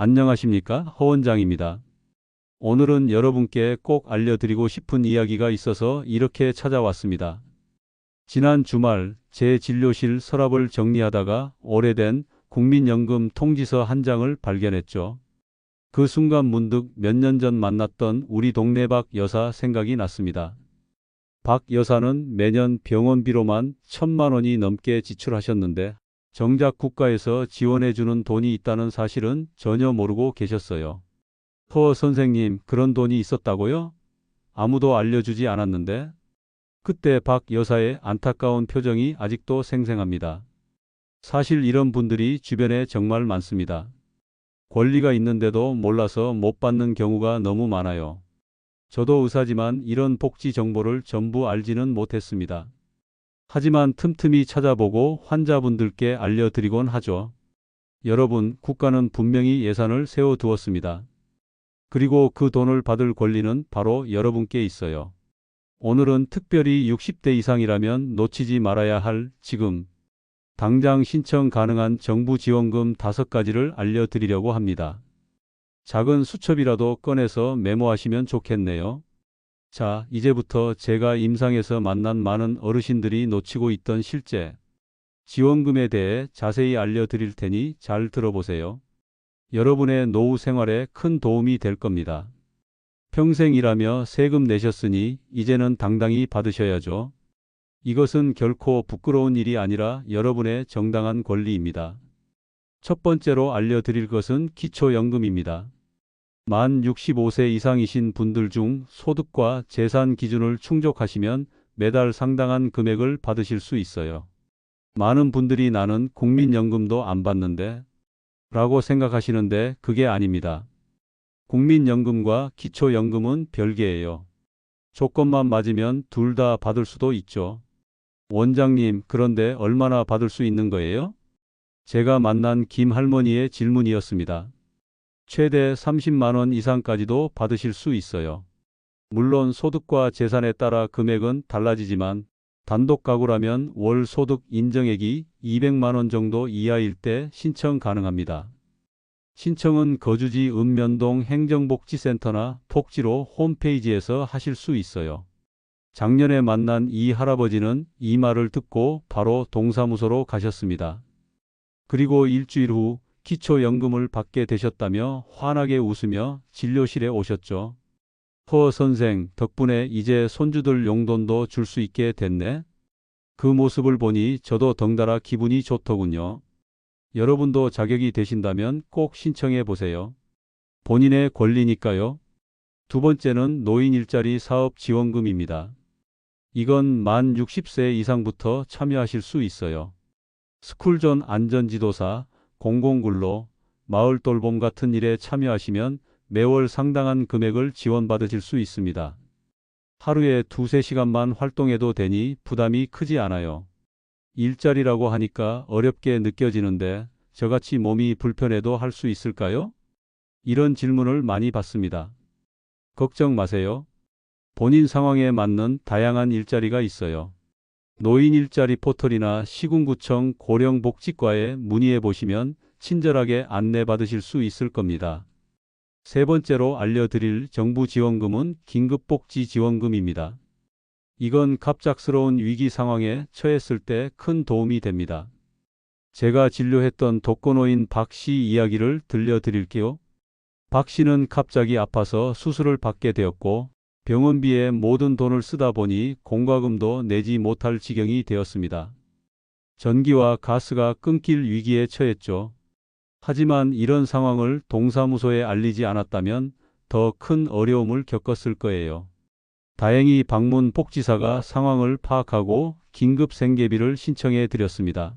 안녕하십니까? 허 원장입니다. 오늘은 여러분께 꼭 알려드리고 싶은 이야기가 있어서 이렇게 찾아왔습니다. 지난 주말 제 진료실 서랍을 정리하다가 오래된 국민연금 통지서 한 장을 발견했죠. 그 순간 문득 몇 년 전 만났던 우리 동네 박 여사 생각이 났습니다. 박 여사는 매년 병원비로만 1,000만 원이 넘게 지출하셨는데 정작 국가에서 지원해주는 돈이 있다는 사실은 전혀 모르고 계셨어요. 허 선생님, 그런 돈이 있었다고요? 아무도 알려주지 않았는데? 그때 박 여사의 안타까운 표정이 아직도 생생합니다. 사실 이런 분들이 주변에 정말 많습니다. 권리가 있는데도 몰라서 못 받는 경우가 너무 많아요. 저도 의사지만 이런 복지 정보를 전부 알지는 못했습니다. 하지만 틈틈이 찾아보고 환자분들께 알려드리곤 하죠. 여러분, 국가는 분명히 예산을 세워두었습니다. 그리고 그 돈을 받을 권리는 바로 여러분께 있어요. 오늘은 특별히 60대 이상이라면 놓치지 말아야 할 지금 당장 신청 가능한 정부 지원금 5가지를 알려드리려고 합니다. 작은 수첩이라도 꺼내서 메모하시면 좋겠네요. 자, 이제부터 제가 임상에서 만난 많은 어르신들이 놓치고 있던 실제 지원금에 대해 자세히 알려드릴 테니 잘 들어보세요. 여러분의 노후 생활에 큰 도움이 될 겁니다. 평생 일하며 세금 내셨으니 이제는 당당히 받으셔야죠. 이것은 결코 부끄러운 일이 아니라 여러분의 정당한 권리입니다. 첫 번째로 알려드릴 것은 기초연금입니다. 만 65세 이상이신 분들 중 소득과 재산 기준을 충족하시면 매달 상당한 금액을 받으실 수 있어요. 많은 분들이 나는 국민연금도 안 받는데 라고 생각하시는데 그게 아닙니다. 국민연금과 기초연금은 별개예요. 조건만 맞으면 둘 다 받을 수도 있죠. 원장님, 그런데 얼마나 받을 수 있는 거예요? 제가 만난 김 할머니의 질문이었습니다. 최대 30만 원 이상까지도 받으실 수 있어요. 물론 소득과 재산에 따라 금액은 달라지지만 단독 가구라면 월 소득 인정액이 200만 원 정도 이하일 때 신청 가능합니다. 신청은 거주지 읍면동 행정복지센터나 복지로 홈페이지에서 하실 수 있어요. 작년에 만난 이 할아버지는 이 말을 듣고 바로 동사무소로 가셨습니다. 그리고 일주일 후 기초연금을 받게 되셨다며 환하게 웃으며 진료실에 오셨죠. 허 선생, 덕분에 이제 손주들 용돈도 줄 수 있게 됐네. 그 모습을 보니 저도 덩달아 기분이 좋더군요. 여러분도 자격이 되신다면 꼭 신청해 보세요. 본인의 권리니까요. 두 번째는 노인 일자리 사업 지원금입니다. 이건 만 60세 이상부터 참여하실 수 있어요. 스쿨존 안전지도사, 공공근로, 마을 돌봄 같은 일에 참여하시면 매월 상당한 금액을 지원받으실 수 있습니다. 하루에 2~3시간만 활동해도 되니 부담이 크지 않아요. 일자리라고 하니까 어렵게 느껴지는데 저같이 몸이 불편해도 할 수 있을까요? 이런 질문을 많이 받습니다. 걱정 마세요. 본인 상황에 맞는 다양한 일자리가 있어요. 노인 일자리 포털이나 시군구청 고령복지과에 문의해 보시면 친절하게 안내받으실 수 있을 겁니다. 세 번째로 알려드릴 정부 지원금은 긴급복지지원금입니다. 이건 갑작스러운 위기 상황에 처했을 때 큰 도움이 됩니다. 제가 진료했던 독거노인 박 씨 이야기를 들려드릴게요. 박 씨는 갑자기 아파서 수술을 받게 되었고 병원비에 모든 돈을 쓰다 보니 공과금도 내지 못할 지경이 되었습니다. 전기와 가스가 끊길 위기에 처했죠. 하지만 이런 상황을 동사무소에 알리지 않았다면 더 큰 어려움을 겪었을 거예요. 다행히 방문 복지사가 상황을 파악하고 긴급 생계비를 신청해 드렸습니다.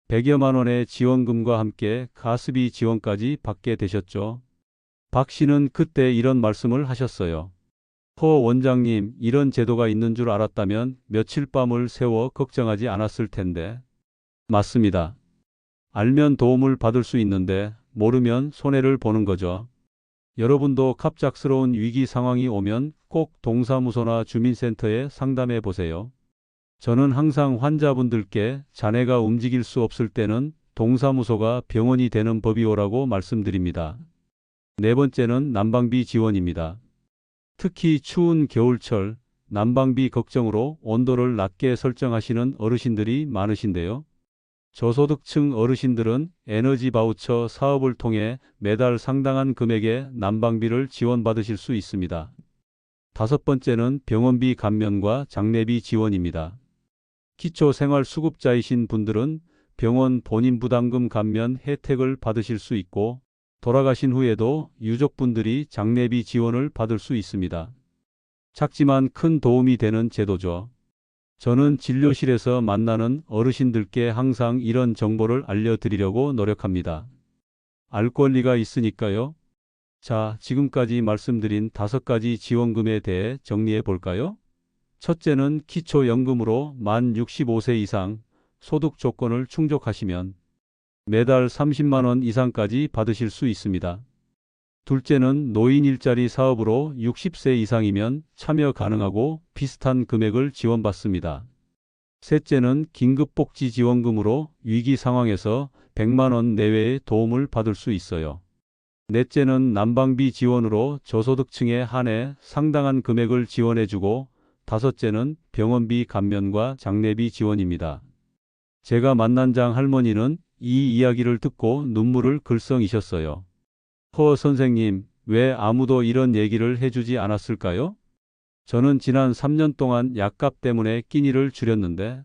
100여만 원의 지원금과 함께 가스비 지원까지 받게 되셨죠. 박 씨는 그때 이런 말씀을 하셨어요. 허 원장님, 이런 제도가 있는 줄 알았다면 며칠 밤을 새워 걱정하지 않았을 텐데. 맞습니다. 알면 도움을 받을 수 있는데 모르면 손해를 보는 거죠. 여러분도 갑작스러운 위기 상황이 오면 꼭 동사무소나 주민센터에 상담해 보세요. 저는 항상 환자분들께 자네가 움직일 수 없을 때는 동사무소가 병원이 되는 법이오라고 말씀드립니다. 네 번째는 난방비 지원입니다. 특히 추운 겨울철 난방비 걱정으로 온도를 낮게 설정하시는 어르신들이 많으신데요. 저소득층 어르신들은 에너지 바우처 사업을 통해 매달 상당한 금액의 난방비를 지원받으실 수 있습니다. 다섯 번째는 병원비 감면과 장례비 지원입니다. 기초생활수급자이신 분들은 병원 본인 부담금 감면 혜택을 받으실 수 있고 돌아가신 후에도 유족분들이 장례비 지원을 받을 수 있습니다. 작지만 큰 도움이 되는 제도죠. 저는 진료실에서 만나는 어르신들께 항상 이런 정보를 알려드리려고 노력합니다. 알 권리가 있으니까요. 자, 지금까지 말씀드린 5가지 지원금에 대해 정리해 볼까요? 첫째는 기초연금으로 만 65세 이상 소득 조건을 충족하시면 매달 30만 원 이상까지 받으실 수 있습니다. 둘째는 노인 일자리 사업으로 60세 이상이면 참여 가능하고 비슷한 금액을 지원받습니다. 셋째는 긴급복지지원금으로 위기 상황에서 100만 원 내외의 도움을 받을 수 있어요. 넷째는 난방비 지원으로 저소득층에 한해 상당한 금액을 지원해주고 다섯째는 병원비 감면과 장례비 지원입니다. 제가 만난 장 할머니는 이 이야기를 듣고 눈물을 글썽이셨어요. 허 선생님, 왜 아무도 이런 얘기를 해주지 않았을까요? 저는 지난 3년 동안 약값 때문에 끼니를 줄였는데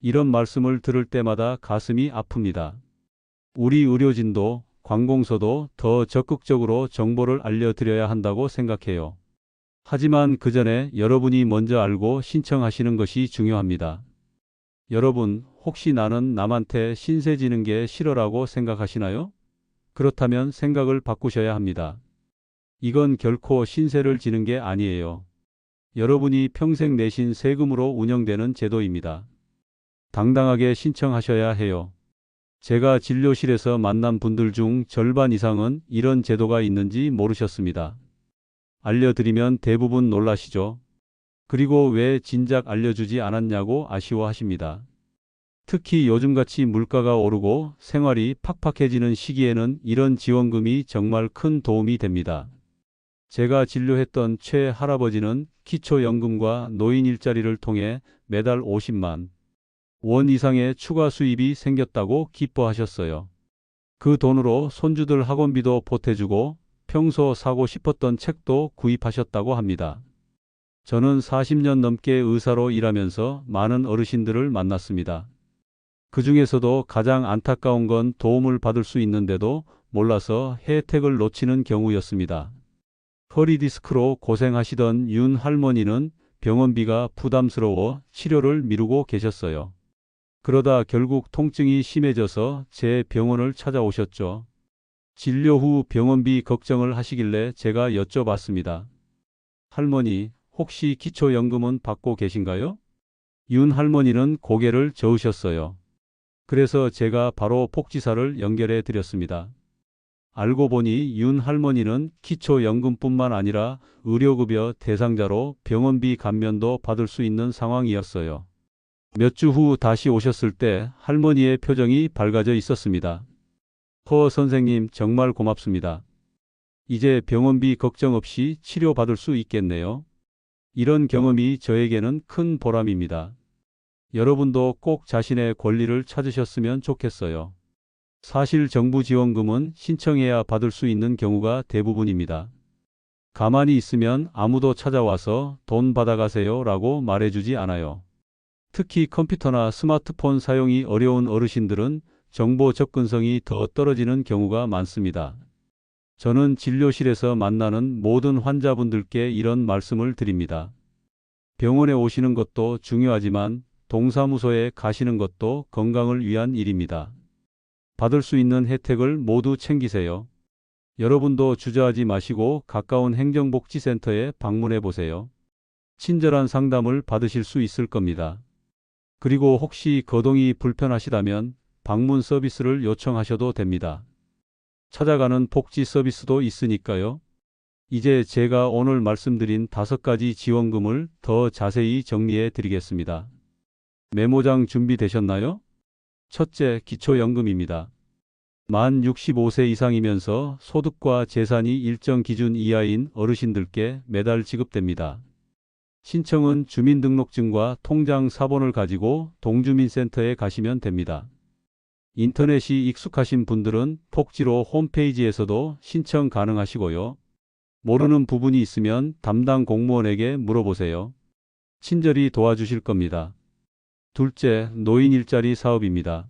이런 말씀을 들을 때마다 가슴이 아픕니다. 우리 의료진도 관공서도 더 적극적으로 정보를 알려드려야 한다고 생각해요. 하지만 그 전에 여러분이 먼저 알고 신청하시는 것이 중요합니다. 여러분, 혹시 나는 남한테 신세 지는 게 싫어라고 생각하시나요? 그렇다면 생각을 바꾸셔야 합니다. 이건 결코 신세를 지는 게 아니에요. 여러분이 평생 내신 세금으로 운영되는 제도입니다. 당당하게 신청하셔야 해요. 제가 진료실에서 만난 분들 중 절반 이상은 이런 제도가 있는지 모르셨습니다. 알려드리면 대부분 놀라시죠? 그리고 왜 진작 알려주지 않았냐고 아쉬워하십니다. 특히 요즘같이 물가가 오르고 생활이 팍팍해지는 시기에는 이런 지원금이 정말 큰 도움이 됩니다. 제가 진료했던 최 할아버지는 기초연금과 노인 일자리를 통해 매달 50만 원 이상의 추가 수입이 생겼다고 기뻐하셨어요. 그 돈으로 손주들 학원비도 보태주고 평소 사고 싶었던 책도 구입하셨다고 합니다. 저는 40년 넘게 의사로 일하면서 많은 어르신들을 만났습니다. 그 중에서도 가장 안타까운 건 도움을 받을 수 있는데도 몰라서 혜택을 놓치는 경우였습니다. 허리 디스크로 고생하시던 윤 할머니는 병원비가 부담스러워 치료를 미루고 계셨어요. 그러다 결국 통증이 심해져서 제 병원을 찾아오셨죠. 진료 후 병원비 걱정을 하시길래 제가 여쭤봤습니다. 할머니, 혹시 기초연금은 받고 계신가요? 윤 할머니는 고개를 저으셨어요. 그래서 제가 바로 복지사를 연결해 드렸습니다. 알고 보니 윤 할머니는 기초연금뿐만 아니라 의료급여 대상자로 병원비 감면도 받을 수 있는 상황이었어요. 몇 주 후 다시 오셨을 때 할머니의 표정이 밝아져 있었습니다. 허 선생님, 정말 고맙습니다. 이제 병원비 걱정 없이 치료받을 수 있겠네요. 이런 경험이 저에게는 큰 보람입니다. 여러분도 꼭 자신의 권리를 찾으셨으면 좋겠어요. 사실 정부 지원금은 신청해야 받을 수 있는 경우가 대부분입니다. 가만히 있으면 아무도 찾아와서 돈 받아가세요 라고 말해주지 않아요. 특히 컴퓨터나 스마트폰 사용이 어려운 어르신들은 정보 접근성이 더 떨어지는 경우가 많습니다. 저는 진료실에서 만나는 모든 환자분들께 이런 말씀을 드립니다. 병원에 오시는 것도 중요하지만 동사무소에 가시는 것도 건강을 위한 일입니다. 받을 수 있는 혜택을 모두 챙기세요. 여러분도 주저하지 마시고 가까운 행정복지센터에 방문해 보세요. 친절한 상담을 받으실 수 있을 겁니다. 그리고 혹시 거동이 불편하시다면 방문 서비스를 요청하셔도 됩니다. 찾아가는 복지 서비스도 있으니까요. 이제 제가 오늘 말씀드린 5가지 지원금을 더 자세히 정리해 드리겠습니다. 메모장 준비되셨나요? 첫째, 기초연금입니다. 만 65세 이상이면서 소득과 재산이 일정 기준 이하인 어르신들께 매달 지급됩니다. 신청은 주민등록증과 통장 사본을 가지고 동주민센터에 가시면 됩니다. 인터넷이 익숙하신 분들은 폭지로 홈페이지에서도 신청 가능하시고요. 모르는 부분이 있으면 담당 공무원에게 물어보세요. 친절히 도와주실 겁니다. 둘째, 노인 일자리 사업입니다.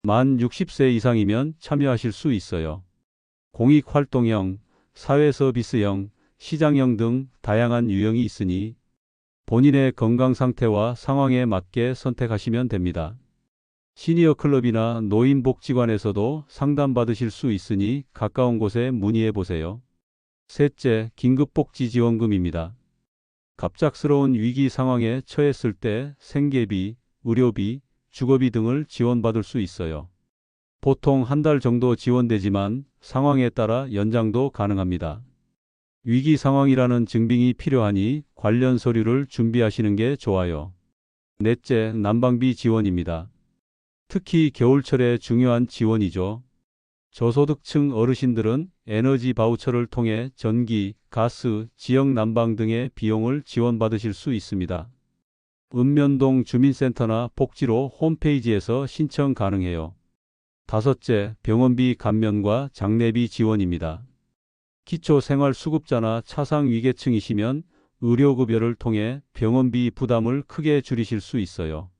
만 60세 이상이면 참여하실 수 있어요. 공익활동형, 사회서비스형, 시장형 등 다양한 유형이 있으니 본인의 건강 상태와 상황에 맞게 선택하시면 됩니다. 시니어 클럽이나 노인복지관에서도 상담받으실 수 있으니 가까운 곳에 문의해 보세요. 셋째, 긴급복지지원금입니다. 갑작스러운 위기 상황에 처했을 때 생계비, 의료비, 주거비 등을 지원받을 수 있어요. 보통 한 달 정도 지원되지만 상황에 따라 연장도 가능합니다. 위기 상황이라는 증빙이 필요하니 관련 서류를 준비하시는 게 좋아요. 넷째, 난방비 지원입니다. 특히 겨울철에 중요한 지원이죠. 저소득층 어르신들은 에너지 바우처를 통해 전기, 가스, 지역 난방 등의 비용을 지원받으실 수 있습니다. 읍면동 주민센터나 복지로 홈페이지에서 신청 가능해요. 다섯째, 병원비 감면과 장례비 지원입니다. 기초생활수급자나 차상위계층이시면 의료급여를 통해 병원비 부담을 크게 줄이실 수 있어요.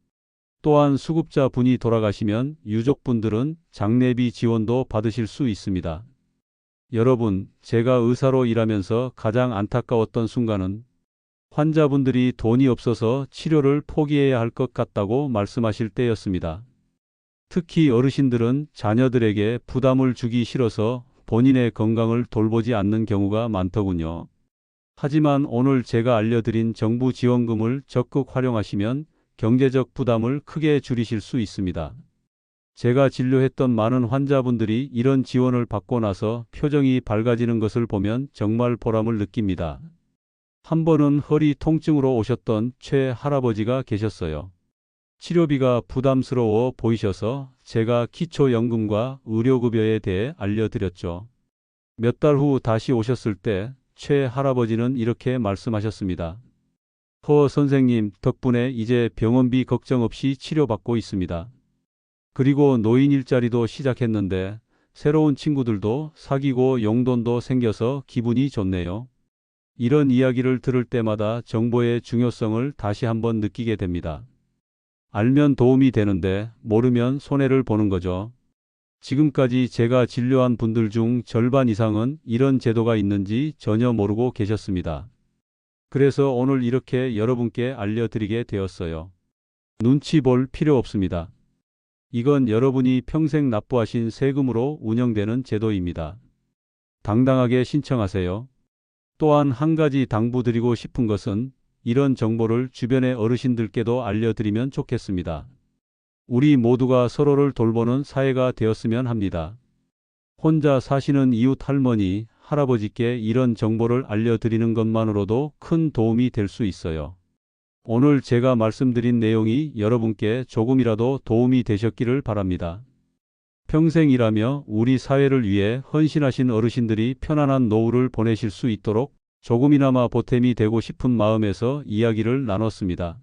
또한 수급자 분이 돌아가시면 유족분들은 장례비 지원도 받으실 수 있습니다. 여러분, 제가 의사로 일하면서 가장 안타까웠던 순간은 환자분들이 돈이 없어서 치료를 포기해야 할 것 같다고 말씀하실 때였습니다. 특히 어르신들은 자녀들에게 부담을 주기 싫어서 본인의 건강을 돌보지 않는 경우가 많더군요. 하지만 오늘 제가 알려드린 정부 지원금을 적극 활용하시면 경제적 부담을 크게 줄이실 수 있습니다. 제가 진료했던 많은 환자분들이 이런 지원을 받고 나서 표정이 밝아지는 것을 보면 정말 보람을 느낍니다. 한 번은 허리 통증으로 오셨던 최 할아버지가 계셨어요. 치료비가 부담스러워 보이셔서 제가 기초연금과 의료급여에 대해 알려드렸죠. 몇 달 후 다시 오셨을 때 최 할아버지는 이렇게 말씀하셨습니다. 허 선생님 덕분에 이제 병원비 걱정 없이 치료받고 있습니다. 그리고 노인 일자리도 시작했는데 새로운 친구들도 사귀고 용돈도 생겨서 기분이 좋네요. 이런 이야기를 들을 때마다 정보의 중요성을 다시 한번 느끼게 됩니다. 알면 도움이 되는데 모르면 손해를 보는 거죠. 지금까지 제가 진료한 분들 중 절반 이상은 이런 제도가 있는지 전혀 모르고 계셨습니다. 그래서 오늘 이렇게 여러분께 알려드리게 되었어요. 눈치 볼 필요 없습니다. 이건 여러분이 평생 납부하신 세금으로 운영되는 제도입니다. 당당하게 신청하세요. 또한 한 가지 당부드리고 싶은 것은 이런 정보를 주변의 어르신들께도 알려드리면 좋겠습니다. 우리 모두가 서로를 돌보는 사회가 되었으면 합니다. 혼자 사시는 이웃 할머니, 할아버지께 이런 정보를 알려드리는 것만으로도 큰 도움이 될 수 있어요. 오늘 제가 말씀드린 내용이 여러분께 조금이라도 도움이 되셨기를 바랍니다. 평생 일하며 우리 사회를 위해 헌신하신 어르신들이 편안한 노후를 보내실 수 있도록 조금이나마 보탬이 되고 싶은 마음에서 이야기를 나눴습니다.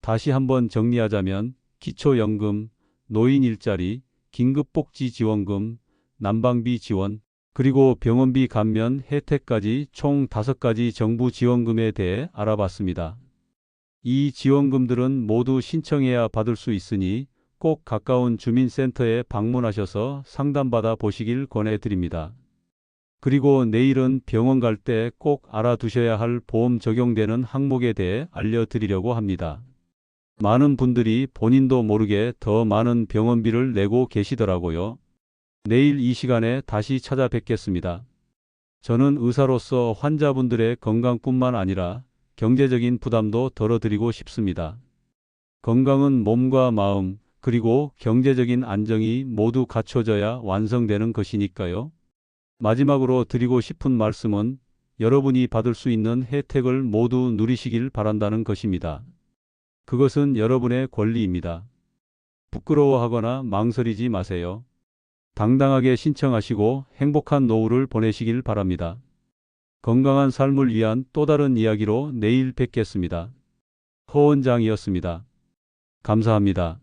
다시 한번 정리하자면 기초연금, 노인 일자리, 긴급복지지원금, 난방비 지원, 그리고 병원비 감면 혜택까지 총 5가지 정부 지원금에 대해 알아봤습니다. 이 지원금들은 모두 신청해야 받을 수 있으니 꼭 가까운 주민센터에 방문하셔서 상담받아 보시길 권해드립니다. 그리고 내일은 병원 갈 때 꼭 알아두셔야 할 보험 적용되는 항목에 대해 알려드리려고 합니다. 많은 분들이 본인도 모르게 더 많은 병원비를 내고 계시더라고요. 내일 이 시간에 다시 찾아뵙겠습니다. 저는 의사로서 환자분들의 건강뿐만 아니라 경제적인 부담도 덜어드리고 싶습니다. 건강은 몸과 마음, 그리고 경제적인 안정이 모두 갖춰져야 완성되는 것이니까요. 마지막으로 드리고 싶은 말씀은 여러분이 받을 수 있는 혜택을 모두 누리시길 바란다는 것입니다. 그것은 여러분의 권리입니다. 부끄러워하거나 망설이지 마세요. 당당하게 신청하시고 행복한 노후를 보내시길 바랍니다. 건강한 삶을 위한 또 다른 이야기로 내일 뵙겠습니다. 허 원장이었습니다. 감사합니다.